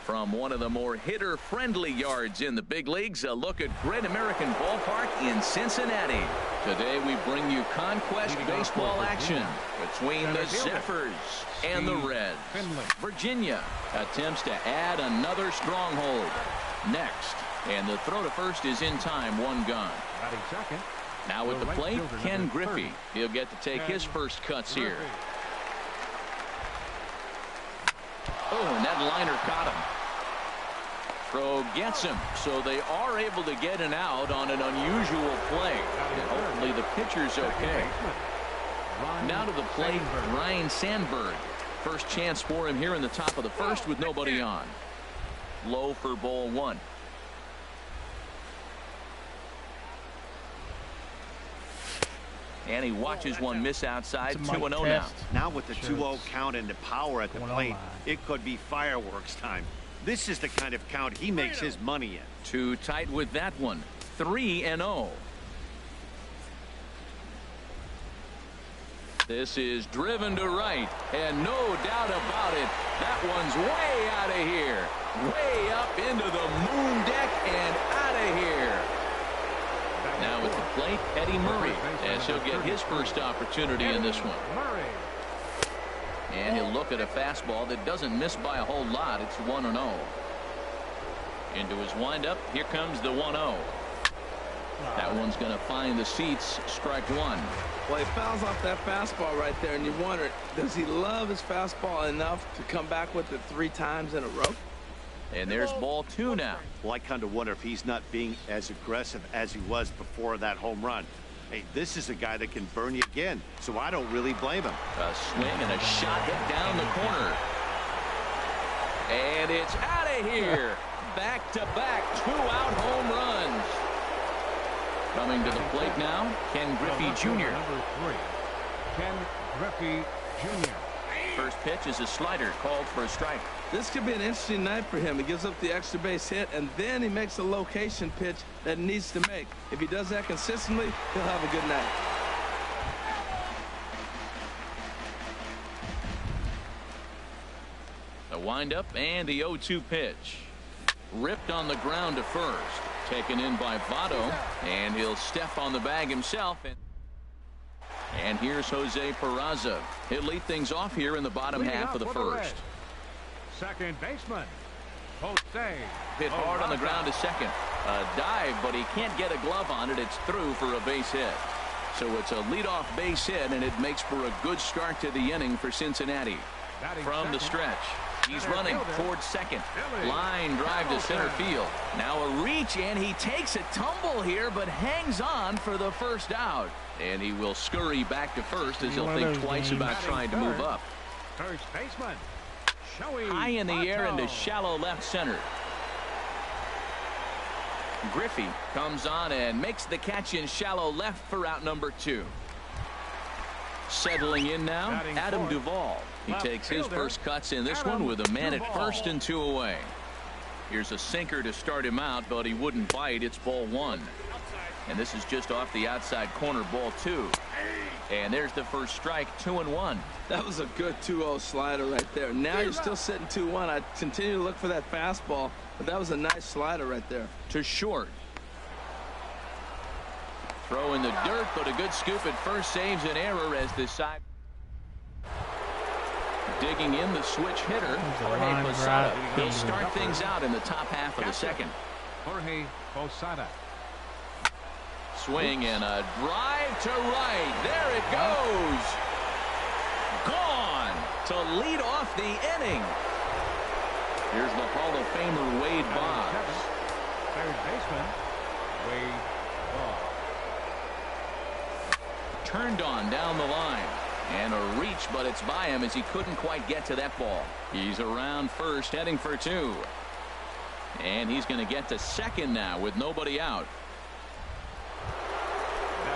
From one of the more hitter-friendly yards in the big leagues, a look at Great American Ballpark in Cincinnati. Today we bring you conquest baseball action between the Zephyrs and the Reds. Virginia attempts to add another stronghold. Next, and the throw to first is in time, one gone. Now at the plate, Ken Griffey. He'll get to take his first cuts here. Oh, and that liner caught him. Throw gets him, so they are able to get an out on an unusual play. And hopefully the pitcher's okay. Now to the plate, Ryan Sandberg. First chance for him here in the top of the first with nobody on. Low for ball one. And he watches one miss outside. 2-0 now. Now with the 2-0 count and the power at the plate, it could be fireworks time. This is the kind of count he makes his money in. Too tight with that one. 3-0. This is driven to right, and no doubt about it, that one's way out of here. Way up into the moon deck and out of here. Now at the plate, Eddie Murray, as he'll get his first opportunity in this one. And he'll look at a fastball that doesn't miss by a whole lot. It's 1-0. Into his windup. Here comes the 1-0. That one's going to find the seats. Strike one. Well, he fouls off that fastball right there, and you wonder, does he love his fastball enough to come back with it 3 times in a row? And there's ball two now. Well, I kind of wonder if he's not being as aggressive as he was before that home run. Hey, this is a guy that can burn you again, so I don't really blame him. A swing and a shot hit down the corner. And it's out of here. Back-to-back 2-out home runs. Coming to the plate now, Ken Griffey Jr. Number 3, Ken Griffey Jr. First pitch is a slider called for a strike. This could be an interesting night for him. He gives up the extra base hit, and then he makes a location pitch that he needs to make. If he does that consistently, he'll have a good night. The windup and the 0-2 pitch. Ripped on the ground to first. Taken in by Votto, and he'll step on the bag himself. And here's Jose Peraza. He'll lead things off here in the bottom half of the first. Second baseman, Jose. Hit hard on the ground to second. A dive, but he can't get a glove on it. It's through for a base hit. So it's a leadoff base hit, and it makes for a good start to the inning for Cincinnati. From the stretch, he's running towards second. Line drive to center field. Now a reach, and he takes a tumble here, but hangs on for the first out. And he will scurry back to first as he'll think twice about trying to move up. First baseman, high in the air into shallow left center. Griffey comes on and makes the catch in shallow left for out number 2. Settling in now, Adam Duvall. He takes his first cuts in this one with a man at first and 2 away. Here's a sinker to start him out, but he wouldn't bite. It's ball 1. And this is just off the outside corner, ball 2. And there's the first strike, 2-1. That was a good 2-0 slider right there. Now you're still sitting 2-1. I continue to look for that fastball, but that was a nice slider right there. To short. Throw in the dirt, but a good scoop at first saves an error as the side. Digging in the switch hitter, Jorge Posada. He'll start things out in the top half of the second. Jorge Posada. Swing and a drive to right. There it goes. Gone to lead off the inning. Here's the Hall of Famer Wade Boggs. Third baseman, Wade Boggs. Turned on down the line. And a reach, but it's by him as he couldn't quite get to that ball. He's around first, heading for 2. And he's going to get to second now with nobody out.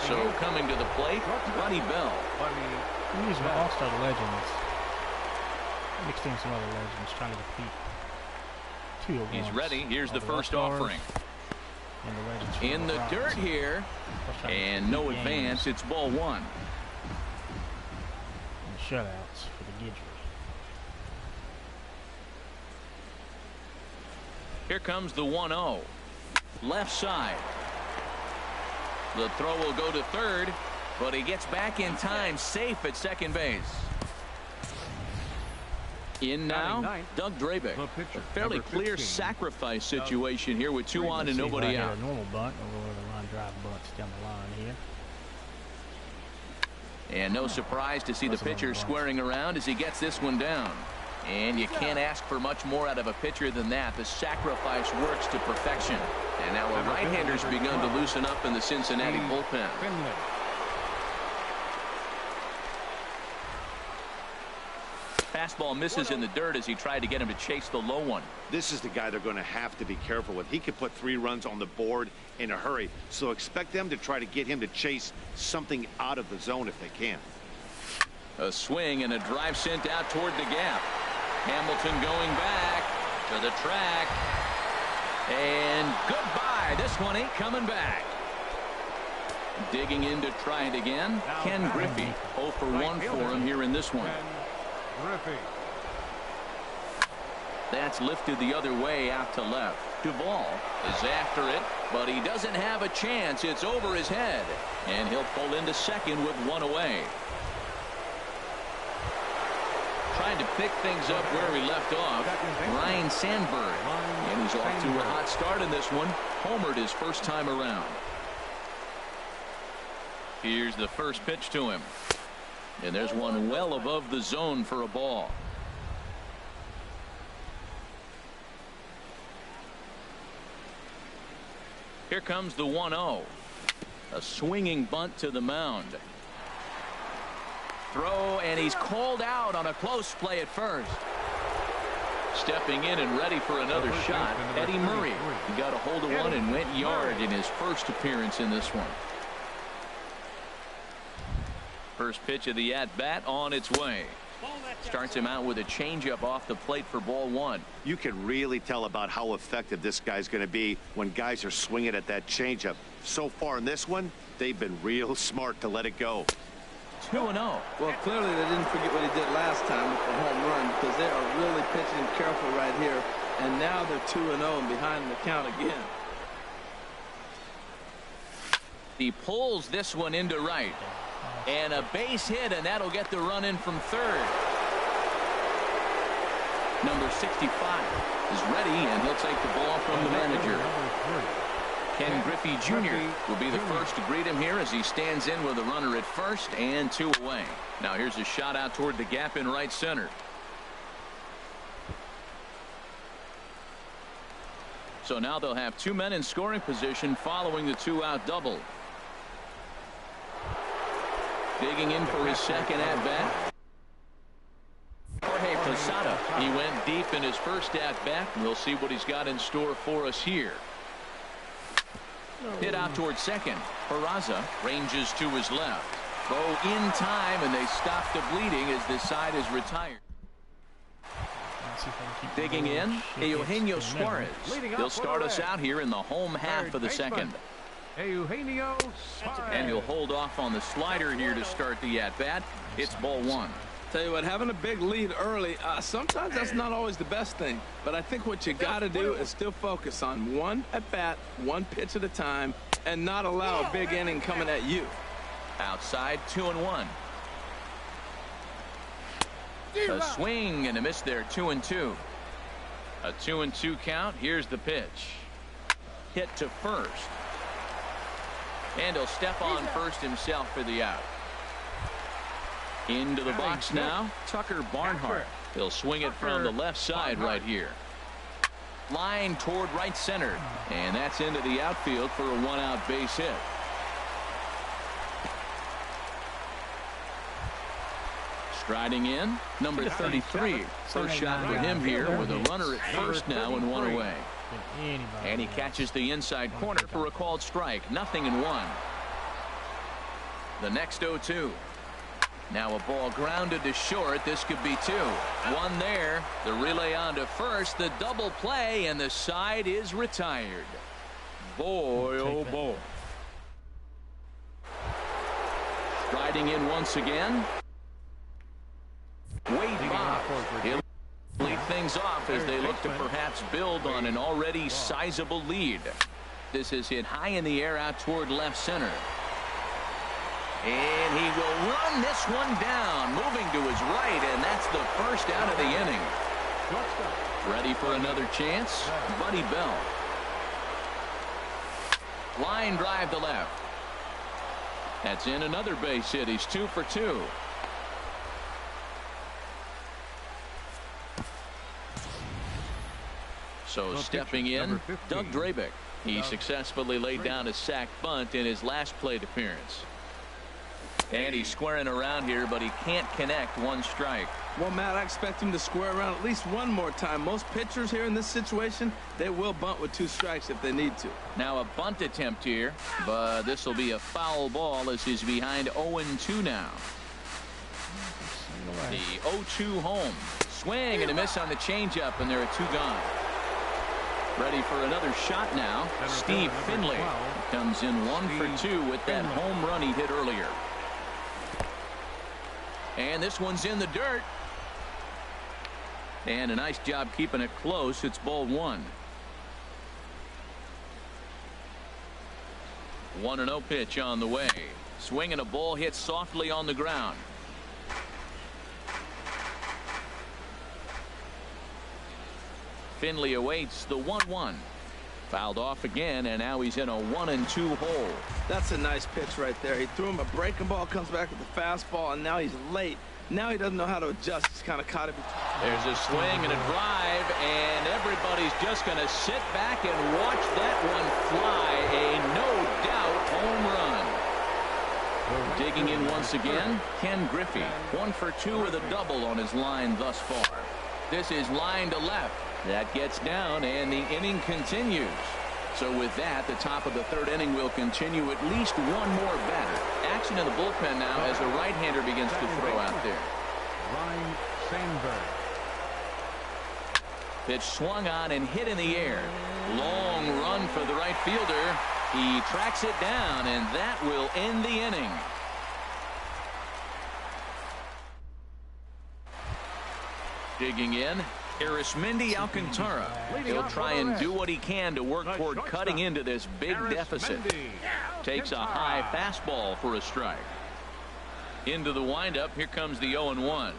So coming to the plate, Buddy Bell. These are all-star legends. Mixed in some other legends trying to defeat 2 He's ready. Here's the first offering. In the dirt here. And no advance. It's ball 1. Shutouts for the Gidry. Here comes the 1-0. Left side. The throw will go to third, but he gets back in time, safe at second base. In now, Doug Drabek. A fairly clear sacrifice situation here with 2 on and nobody out. A normal bunt over the line drive bunts down the line here. And no surprise to see the pitcher squaring around as he gets this one down. And you can't ask for much more out of a pitcher than that. The sacrifice works to perfection. And now a right-hander's begun to loosen up in the Cincinnati bullpen. Fastball misses in the dirt as he tried to get him to chase the low one. This is the guy they're going to have to be careful with. He could put 3 runs on the board in a hurry, so expect them to try to get him to chase something out of the zone if they can. A swing and a drive sent out toward the gap. Hamilton going back to the track. And goodbye. This one ain't coming back. Digging in to try it again. Ken Griffey. 0 for 1 for him here in this one. That's lifted the other way out to left. Duvall is after it, but he doesn't have a chance. It's over his head, and he'll pull into second with 1 away. Trying to pick things up where he left off, Ryan Sandberg, and he's off to a hot start in this one. Homered his first time around. Here's the first pitch to him. And there's one well above the zone for a ball. Here comes the 1-0. A swinging bunt to the mound. Throw, and he's called out on a close play at first. Stepping in and ready for another shot, Eddie Murray. He got a hold of one and went yard in his first appearance in this one. First pitch of the at-bat on its way. Starts him out with a changeup off the plate for ball 1. You can really tell about how effective this guy's going to be when guys are swinging at that changeup. So far in this one, they've been real smart to let it go. 2-0. Well, clearly they didn't forget what he did last time with the home run, because they are really pitching careful right here. And now they're 2-0 and behind the count again. He pulls this one into right. And a base hit, and that'll get the run in from third. Number 65 is ready, and he'll take the ball from the manager. Ken Griffey Jr. will be the first to greet him here as he stands in with a runner at first and 2 away. Now here's a shot out toward the gap in right center. So now they'll have 2 men in scoring position following the 2-out double. Digging in for his second at-bat. Jorge Posada. He went deep in his first at-bat. We'll see what he's got in store for us here. Hit out towards second. Peraza ranges to his left. Throw in time, and they stop the bleeding as this side is retired. Digging in, Eugenio Suarez. He'll start us out here in the home half of the second. Eugenio Suarez. And he'll hold off on the slider here to start the at-bat. It's ball 1. Tell you what, having a big lead early, sometimes that's not always the best thing. But I think what you got to do is still focus on 1 at-bat, 1 pitch at a time, and not allow a big inning coming at you. Outside, 2-1. A swing and a miss there, 2-2. A 2-2 count. Here's the pitch. Hit to first. And he'll step on first himself for the out. Into the box now, Tucker Barnhart. He'll swing it from the left side right here. Line toward right center. And that's into the outfield for a 1-out base hit. Striding in, number 33. First shot for him here with a runner at first now and 1 away. And he catches the inside corner for a called strike. 0-1. The next 0-2. Now a ball grounded to short. This could be 2. 1 there. The relay on to first. The double play, and the side is retired. Boy, oh boy. Striding in once again. Wade Boggs. He'll complete things off as they look to perhaps build on an already sizable lead. This is hit high in the air out toward left center. And he will run this one down, moving to his right, and that's the first out of the inning. Ready for another chance? Buddy Bell. Line drive to left. That's in another base hit. He's 2 for 2. So stepping in, Doug Drabeck. He successfully laid down a sac bunt in his last plate appearance. And he's squaring around here, but he can't connect. 1 strike. Well, Matt, I expect him to square around at least one more time. Most pitchers here in this situation, they will bunt with 2 strikes if they need to. Now a bunt attempt here, but this will be a foul ball as he's behind 0-2 now. The 0-2 home. Swing and a miss on the changeup, and there are 2 gone. Ready for another shot now. Steve Finley comes in 1 for 2 with that home run he hit earlier. And this one's in the dirt. And a nice job keeping it close. It's ball 1. 1-0 pitch on the way. Swing and a ball hit softly on the ground. Finley awaits the 1-1. Fouled off again, and now he's in a 1-2 hole. That's a nice pitch right there. He threw him a breaking ball, comes back with the fastball, and now he's late. Now he doesn't know how to adjust. He's kind of caught it. There's a swing and a drive, and everybody's just going to sit back and watch that one fly. A no-doubt home run. Digging in once again, Ken Griffey. 1 for 2 with a double on his line thus far. This is line to left. That gets down, and the inning continues. So with that, the top of the 3rd inning will continue at least one more batter. Action in the bullpen now as a right-hander begins to throw out there. Ryan Sandberg. Pitch swung on and hit in the air. Long run for the right fielder. He tracks it down, and that will end the inning. Digging in, Arismendi Alcantara. He'll try and do what he can to work toward cutting into this big deficit. Takes a high fastball for a strike. Into the windup. Here comes the 0-1.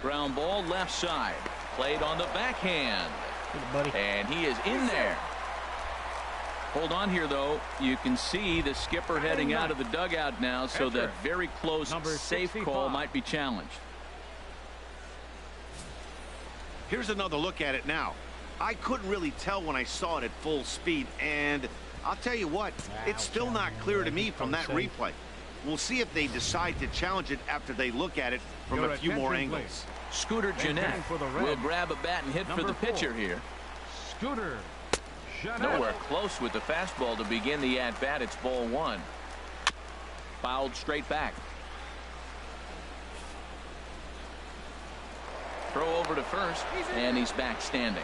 Ground ball left side. Played on the backhand. And he is in there. Hold on here, though. You can see the skipper heading out of the dugout now, so that very close safe call might be challenged. Here's another look at it now. I couldn't really tell when I saw it at full speed, and I'll tell you what, it's still not clear to me from that replay. We'll see if they decide to challenge it after they look at it from a few more angles. Scooter Jeanette will grab a bat and hit for the pitcher here. Scooter Jeanette. Nowhere close with the fastball to begin the at-bat. It's ball 1. Fouled straight back. Throw over to first, and he's back standing.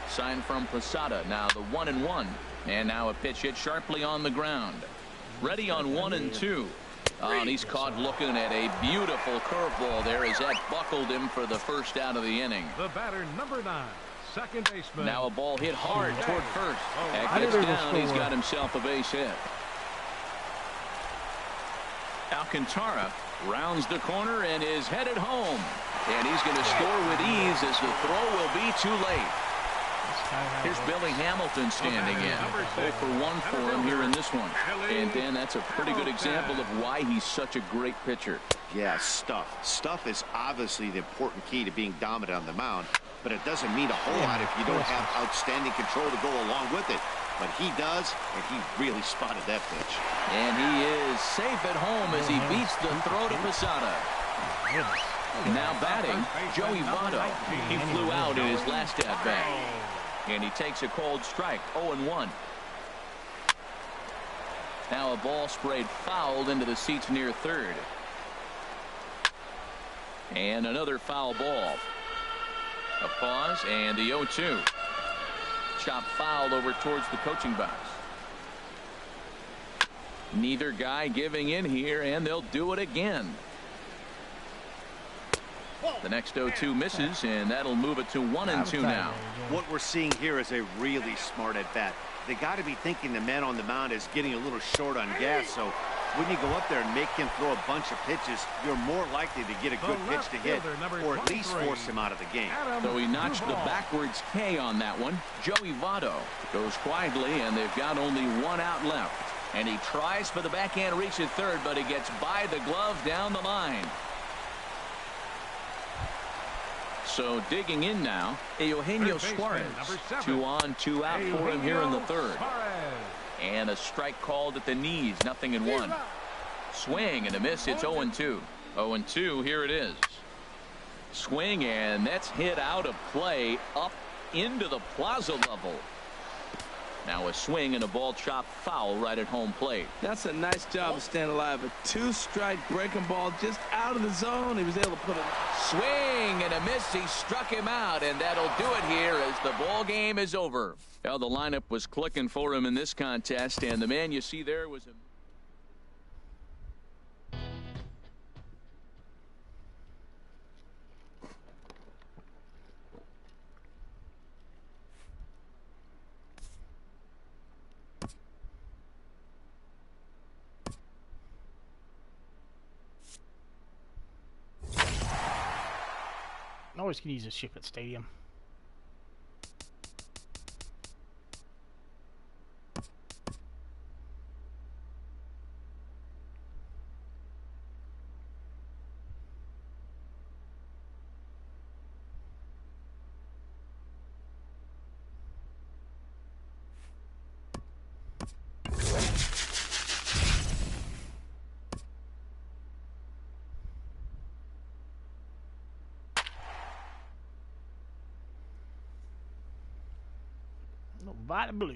Sign from Posada. Now the 1-1, and now a pitch hit sharply on the ground. Ready on 1-2. Oh, and he's caught looking at a beautiful curveball there as that buckled him for the first out of the inning. The batter, number 9, second baseman. Now a ball hit hard toward first. That gets down. He's got himself a base hit. Alcantara rounds the corner and is headed home. And he's going to score with ease as the throw will be too late. Here's Billy Hamilton standing in. 0 for 1 for him here in this one. And Dan, that's a pretty good example of why he's such a great pitcher. Yeah, stuff. Stuff is obviously the important key to being dominant on the mound, but it doesn't mean a whole lot if you don't have outstanding control to go along with it. But he does, and he really spotted that pitch. And he is safe at home as he beats the throw to Posada. Now batting, Joey Votto. He flew out in his last at-bat. And he takes a cold strike, 0-1. Now a ball sprayed fouled into the seats near third. And another foul ball. A pause, and the 0-2. Chop fouled over towards the coaching box. Neither guy giving in here, and they'll do it again. The next 0-2 misses, and that'll move it to 1-2 now. What we're seeing here is a really smart at bat. They got to be thinking the man on the mound is getting a little short on gas, so when you go up there and make him throw a bunch of pitches, you're more likely to get a good pitch to hit, or at least force him out of the game. So he notched the backwards K on that one. Joey Votto goes quietly, and they've got only one out left. And he tries for the backhand reach at third, but he gets by the glove down the line. So digging in now, Eugenio Suarez. 2 on, 2 out for him here in the third. And a strike called at the knees, 0-1. Swing and a miss, it's 0-2. 0-2, here it is. Swing, and that's hit out of play up into the plaza level. Now a swing and a ball chopped foul right at home plate. That's a nice job of staying alive. A 2-strike breaking ball just out of the zone. He was able to put it. Swing and a miss. He struck him out, and that'll do it here as the ball game is over. Well, the lineup was clicking for him in this contest, and the man you see there was a always can use a ship at stadium. Vita blue.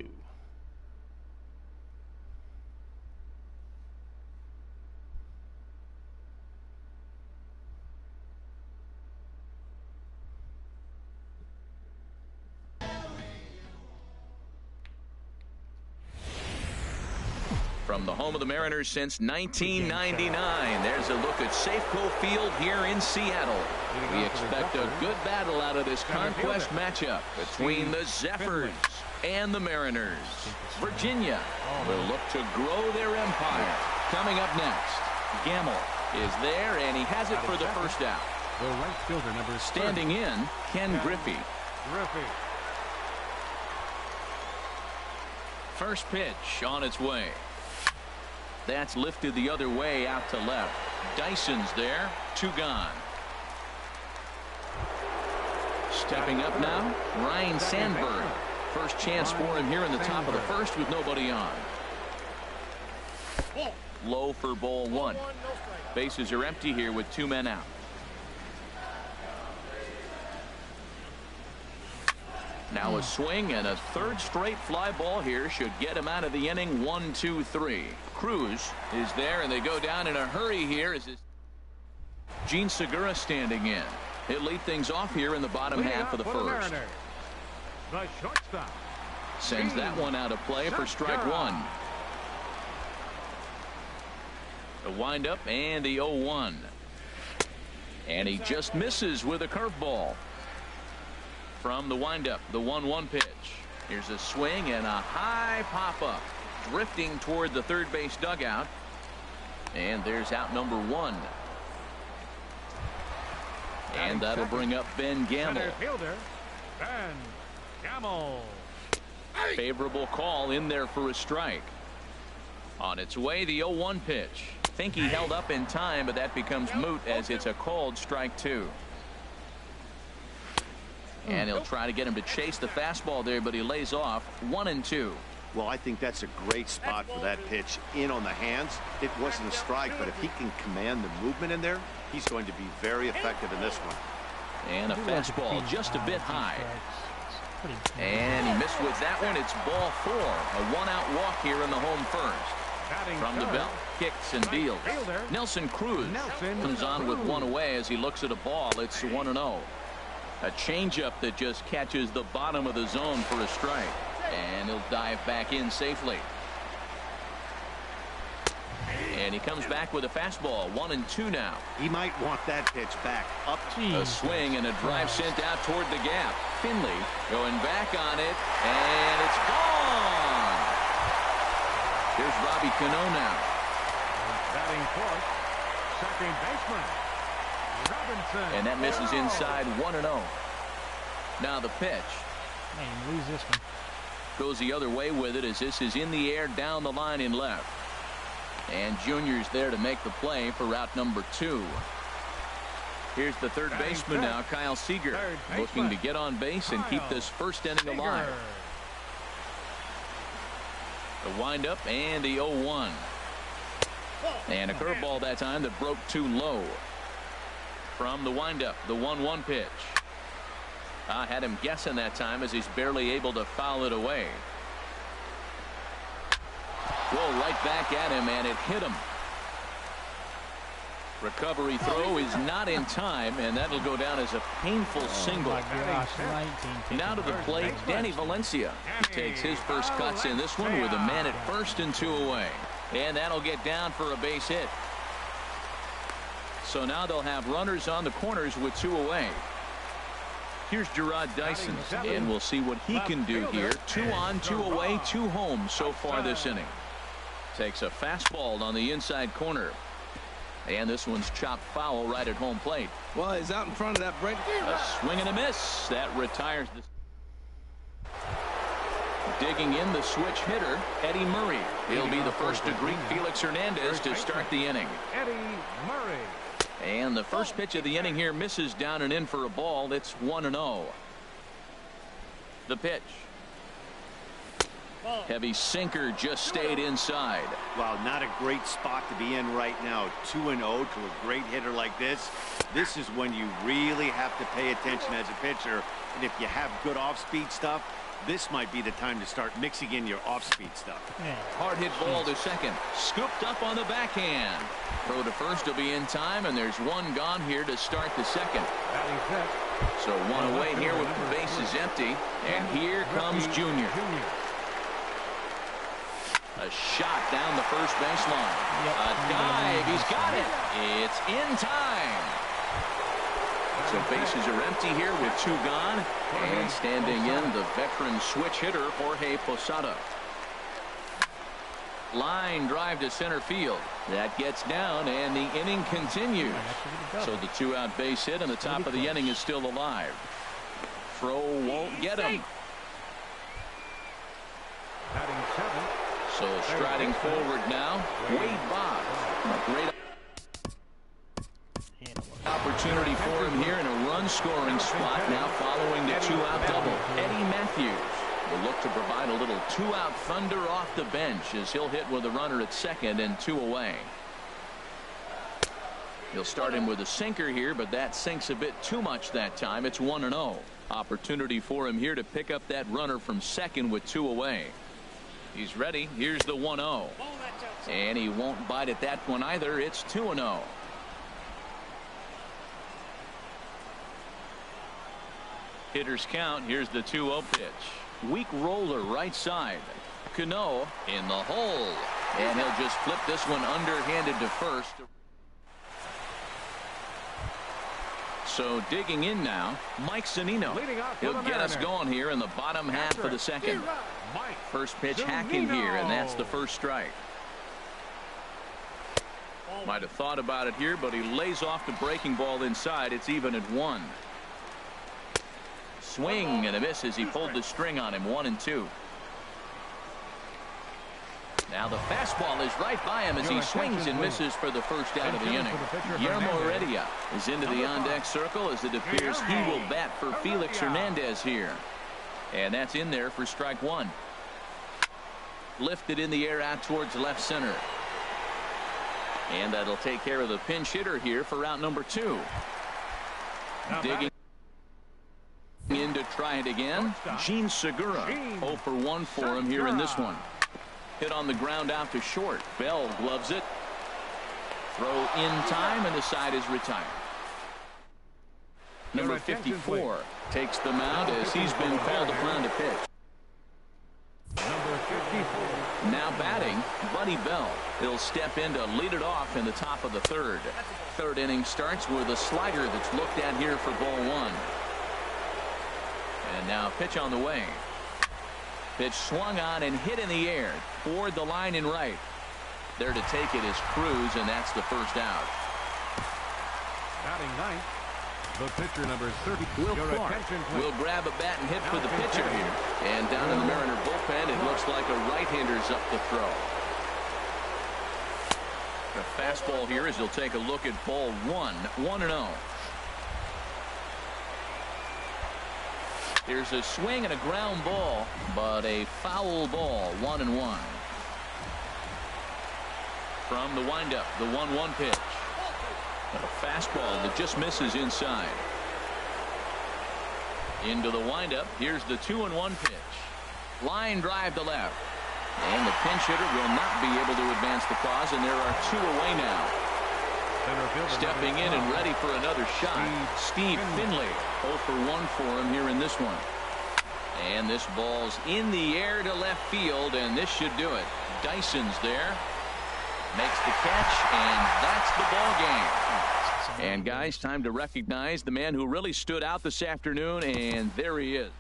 From the home of the Mariners since 1999, there's a look at Safeco Field here in Seattle. We expect a good battle out of this conquest matchup between the Zephyrs and the Mariners. Virginia will look to grow their empire. Coming up next, Gamble is there, and he has it for the first out. The right fielder, number Standing in, Ken Griffey. First pitch on its way. That's lifted the other way out to left. Dyson's there. 2 gone. Stepping up now, Ryan Sandberg. First chance for him here in the top of the first with nobody on. Low for ball 1. Bases are empty here with 2 men out. Now a swing and a third straight fly ball here should get him out of the inning. 1-2-3. Cruz is there, and they go down in a hurry here as Gene Segura standing in. He'll lead things off here in the bottom half of the first. The shortstop sends that one out of play for strike 1. The windup and the 0-1. And he just misses with a curveball. From the windup, the 1-1 pitch. Here's a swing and a high pop-up. Drifting toward the third base dugout. And there's out number 1. And that'll bring up Ben Gamble. Ben Gamble. Favorable call in there for a strike. On its way, the 0-1 pitch. Think he held up in time, but that becomes moot as it's a called strike 2. And he'll try to get him to chase the fastball there, but he lays off. 1-2. Well, I think that's a great spot for that pitch. In on the hands. It wasn't a strike, but if he can command the movement in there, he's going to be very effective in this one. And a fastball just a bit high. And he missed with that one. It's ball 4. A 1-out walk here in the home first. From the belt, kicks and deals. Nelson Cruz comes on with 1 away as he looks at a ball. It's 1-0. A changeup that just catches the bottom of the zone for a strike. And he'll dive back in safely. And he comes back with a fastball. 1-2 now. He might want that pitch back up. A swing and a drive sent out toward the gap. Finley going back on it, and it's gone. Here's Robbie Cano now. Batting fourth, second baseman, Robinson. And that misses inside 1-0. Now the pitch. Man, you lose this one. Goes the other way with it as this is in the air down the line in left. And Junior's there to make the play for route number 2. Here's the third baseman now, Kyle Seager, looking to get on base and keep this first inning alive. The windup and the 0-1. And a curveball that time that broke too low. From the windup, the 1-1 pitch. I had him guessing that time as he's barely able to foul it away. Well, right back at him, and it hit him. Recovery throw is not in time, and that'll go down as a painful single. Now to the plate, Danny Valencia. He takes his first cuts in this one with a man at first and 2 away. And that'll get down for a base hit. So now they'll have runners on the corners with 2 away. Here's Gerard Dyson, and we'll see what he can do here. 2 on, 2 away, 2 home so far this inning. Takes a fastball on the inside corner. And this one's chopped foul right at home plate. Well, he's out in front of that break. A swing and a miss. That retires the... Digging in the switch hitter, Eddie Murray. He'll be the first to greet Felix Hernandez to start the inning. Eddie Murray. And the first pitch of the inning here misses down and in for a ball. It's 1-0. The pitch. Heavy sinker just stayed inside. Well, not a great spot to be in right now. 2-0 to a great hitter like this. This is when you really have to pay attention as a pitcher. And if you have good off-speed stuff, this might be the time to start mixing in your off-speed stuff. Hard hit ball to second. Scooped up on the backhand. Throw to first will be in time, and there's 1 gone here to start the second. So 1 away here with the bases empty. And here comes Junior. A shot down the first baseline. A dive. He's got it. It's in time. So bases are empty here with 2 gone. And standing in, the veteran switch hitter, Jorge Posada. Line drive to center field. That gets down, and the inning continues. So the 2-out base hit, and the top of the inning is still alive. Throw won't get him. So striding forward now, Wade Boggs. A great opportunity for him here in a run-scoring spot now following the 2-out double. Eddie Matthews will look to provide a little 2-out thunder off the bench as he'll hit with a runner at second and 2 away. He'll start him with a sinker here, but that sinks a bit too much that time. It's 1-0. Opportunity for him here to pick up that runner from second with 2 away. He's ready. Here's the 1-0. And he won't bite at that one either. It's 2-0. Hitters count. Here's the 2-0 pitch. Weak roller right side. Cano in the hole. And he'll just flip this one underhanded to first. So digging in now, Mike Zunino. He'll get us going here in the bottom half of the second. First pitch hacking here, and that's the first strike. Might have thought about it here, but he lays off the breaking ball inside. It's even at 1. Swing and a miss as he pulled the string on him. 1-2. Now the fastball is right by him as he swings and misses for the first out of the inning. Guillermo Heredia is into the on-deck circle as it appears he will bat for Felix Hernandez here. And that's in there for strike 1. Lifted in the air out towards left center. And that'll take care of the pinch hitter here for route number 2. Digging in to try it again. Gene Segura. 0 for 1 for him here in this one. Hit on the ground out to short. Bell gloves it. Throw in time, and the side is retired. Number 54 takes the mound as he's been called upon to pitch. Number 54. Now batting, Buddy Bell. He'll step in to lead it off in the top of the third. Third inning starts with a slider that's looked at here for ball one. And now pitch on the way. Pitch swung on and hit in the air toward the line and right. There to take it is Cruz, and that's the first out. Batting ninth, the pitcher number 30. Will Clark will grab a bat and hit for the pitcher here. And down in the Mariner bullpen, it looks like a right-hander's up to throw. The fastball here as he'll take a look at ball one. 1-0. Here's a swing and a ground ball, but a foul ball. 1-1. From the windup, the 1-1 pitch. A fastball that just misses inside. Into the windup. Here's the 2-1 pitch. Line drive to left. And the pinch hitter will not be able to advance the cause, and there are two away now. Stepping in and ready for another shot, Steve Finley. 0 for 1 for him here in this one. And this ball's in the air to left field, and this should do it. Dyson's there. Makes the catch, and that's the ball game. And guys, time to recognize the man who really stood out this afternoon, and there he is.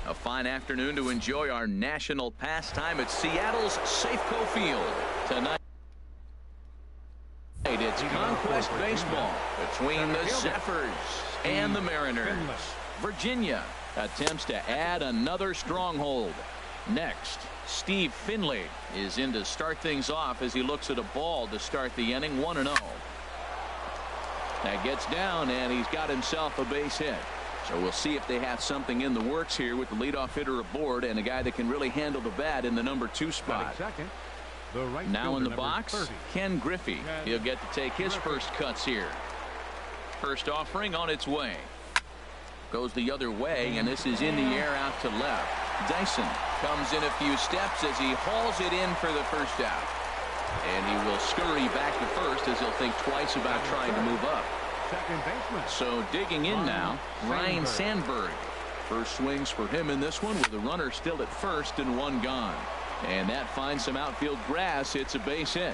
A fine afternoon to enjoy our national pastime at Seattle's Safeco Field. Tonight, it's conquest baseball between the Zephyrs and the Mariners. Virginia attempts to add another stronghold. Next, Steve Finley is in to start things off as he looks at a ball to start the inning. 1-0. That gets down, and he's got himself a base hit. So we'll see if they have something in the works here with the leadoff hitter aboard and a guy that can really handle the bat in the number 2 spot. Now in the box, Ken Griffey. He'll get to take his first cuts here. First offering on its way. Goes the other way, and this is in the air out to left. Dyson comes in a few steps as he hauls it in for the first out. And he will scurry back to first as he'll think twice about trying to move up. So digging in now, Ryan Sandberg. First swings for him in this one with a runner still at first and one gone. And that finds some outfield grass. It's a base hit.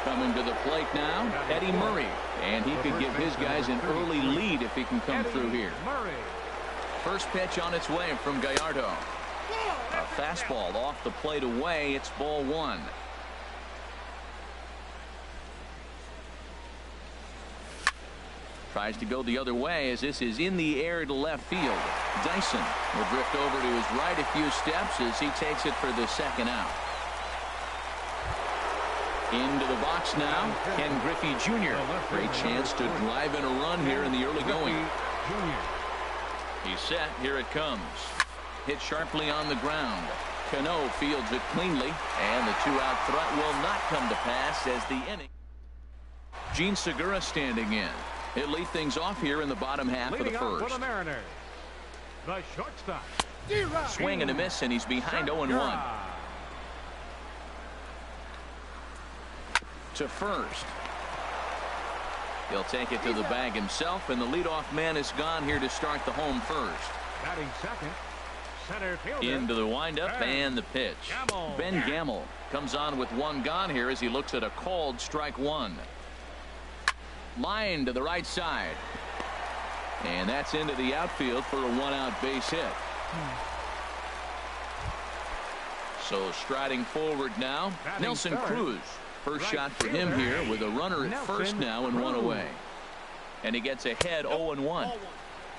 Coming to the plate now, Eddie Murray. And he could give his guys an early lead if he can come through here. First pitch on its way from Gallardo. A fastball off the plate away. It's ball one. Tries to go the other way as this is in the air to left field. Dyson will drift over to his right a few steps as he takes it for the second out. Into the box now, Ken Griffey Jr. Great chance to drive in a run here in the early going. He's set. Here it comes. Hit sharply on the ground. Cano fields it cleanly, and the two-out threat will not come to pass as the inning. Gene Segura standing in. He'll lead things off here in the bottom half of the first. For the Mariners, the shortstop. Swing and a miss, and he's behind 0-1. To first. He'll take it to the bag himself, and the leadoff man is gone here to start the home first. Batting second, center fielder. Into the windup and the pitch. Ben Gamble comes on with one gone here as he looks at a called strike one. Line to the right side. And that's into the outfield for a one-out base hit. So striding forward now, Nelson Cruz. First shot for him here with a runner at first now and one away. And he gets ahead 0-1.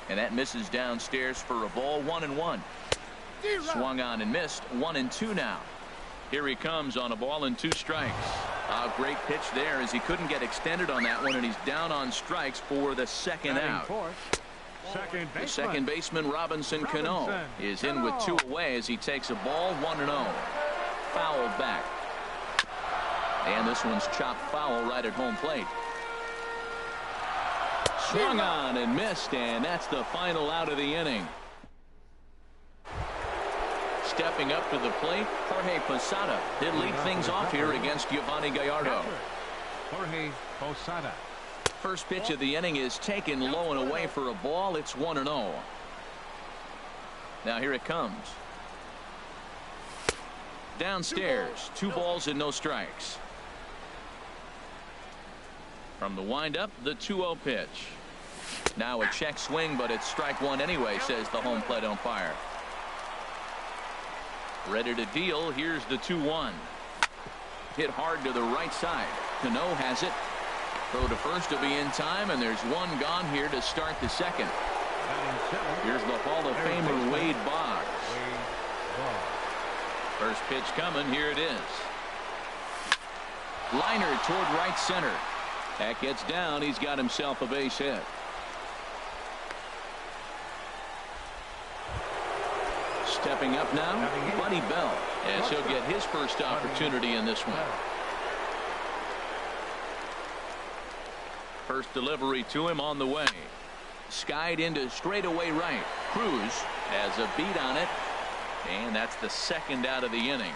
And that misses downstairs for a ball 1-1. Swung on and missed 1-2 now. Here he comes on a ball and 2 strikes. A great pitch there as he couldn't get extended on that one, and he's down on strikes for the second out. The second baseman Robinson Cano is in with 2 away as he takes a ball 1-0. Fouled back. And this one's chopped foul right at home plate. Swung on and missed, and that's the final out of the inning. Stepping up to the plate, Jorge Posada. He'll lead things off here against Giovanni Gallardo. Jorge Posada. First pitch of the inning is taken low and away for a ball. It's 1-0. Now here it comes. Downstairs, 2 balls and no strikes. From the windup, the 2-0 pitch. Now a check swing, but it's strike 1 anyway, says the home plate umpire. Ready to deal. Here's the 2-1. Hit hard to the right side. Cano has it. Throw to first to be in time, and there's 1 gone here to start the second. Here's the Hall of Famer Wade Boggs. First pitch coming. Here it is. Liner toward right center. That gets down. He's got himself a base hit. Stepping up now, Buddy Bell, as he'll get his first opportunity in this one. First delivery to him on the way. Skied into straightaway right. Cruz has a beat on it, and that's the second out of the inning.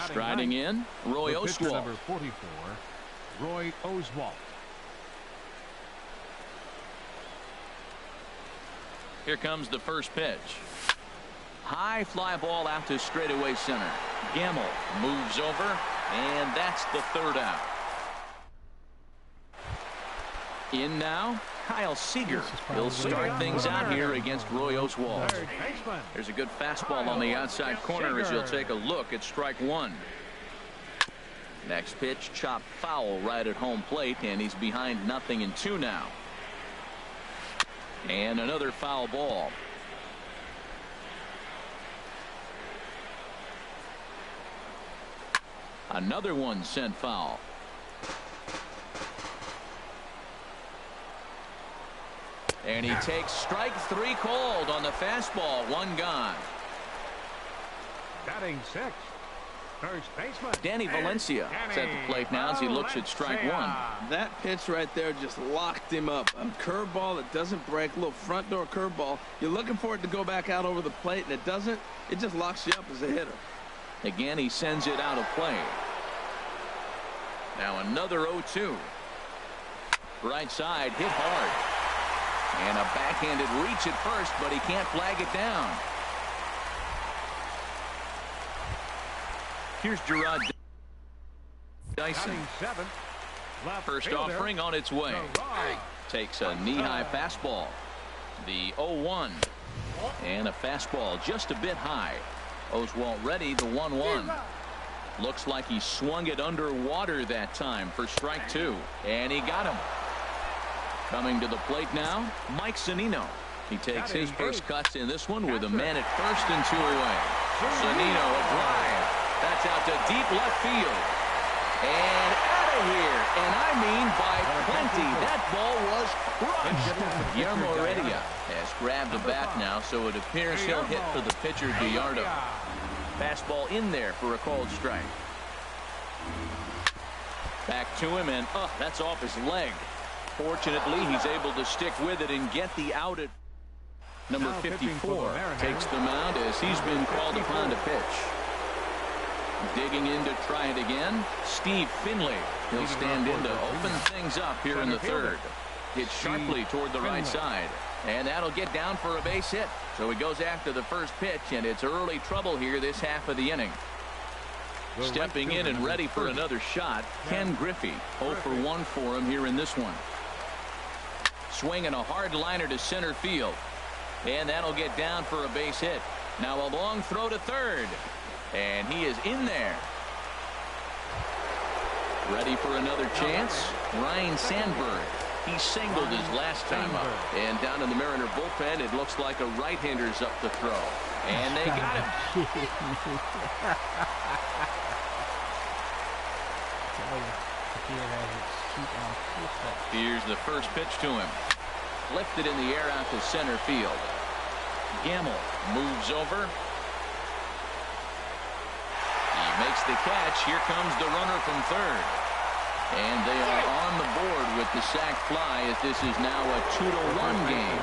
Striding in, Roy Oswalt. Number 44, Roy Oswalt. Here comes the first pitch. High fly ball out to straightaway center. Gamble moves over, and that's the third out. In now, Kyle Seager. He'll start things out here against Roy Oswalt. There's a good fastball on the outside corner as he'll take a look at strike 1. Next pitch, chopped foul right at home plate, and he's behind 0-2 now. And another foul ball. Another one sent foul. And he takes strike 3 called on the fastball. 1 gone. Batting 6. First baseman Danny Valencia is at the plate now as he looks at strike 1. That pitch right there just locked him up. A curveball that doesn't break, a little front door curveball. You're looking for it to go back out over the plate, and it doesn't. It just locks you up as a hitter. Again, he sends it out of play. Now another 0-2. Right side, hit hard. And a backhanded reach at first, but he can't flag it down. Here's Gerard Dyson. First offering on its way. Takes a knee-high fastball. The 0-1. And a fastball just a bit high. Oswalt ready, the 1-1. Looks like he swung it underwater that time for strike 2. And he got him. Coming to the plate now, Mike Zunino. He takes his first cuts in this one with a man at first and 2 away. Zunino a drive. That's out to deep left field. And out of here. And I mean by plenty. That ball was crushed. Guillermo Heredia has grabbed the bat now, so it appears he'll hit for the pitcher Gallardo. Fastball in there for a called strike. Back to him, and that's off his leg. Fortunately, he's able to stick with it and get the out at number 54. Takes the mound as he's been called upon to pitch. Digging in to try it again, Steve Finley. He'll stand in to open things up here in the third. Hit sharply toward the right side. And that'll get down for a base hit. So he goes after the first pitch, and it's early trouble here this half of the inning. Stepping in and ready for another shot, Ken Griffey. 0 for 1 for him here in this one. Swinging a hard liner to center field. And that'll get down for a base hit. Now a long throw to third. And he is in there. Ready for another chance. Ryan Sandberg. He singled his last time up. And down in the Mariner bullpen, it looks like a right-hander's up to throw. And they got him. Here's the first pitch to him. Lifted in the air out to center field. Gamble moves over. He makes the catch. Here comes the runner from third. And they are on the board with the sac fly as this is now a 2-1 game.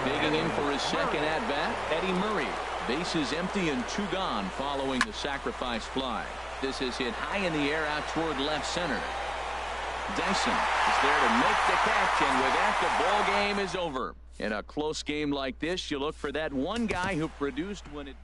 Digging in for his second at-bat, Eddie Murray. Bases empty and 2 gone following the sacrifice fly. This is hit high in the air out toward left center. Dyson is there to make the catch, and with that, the ball game is over. In a close game like this, you look for that one guy who produced when it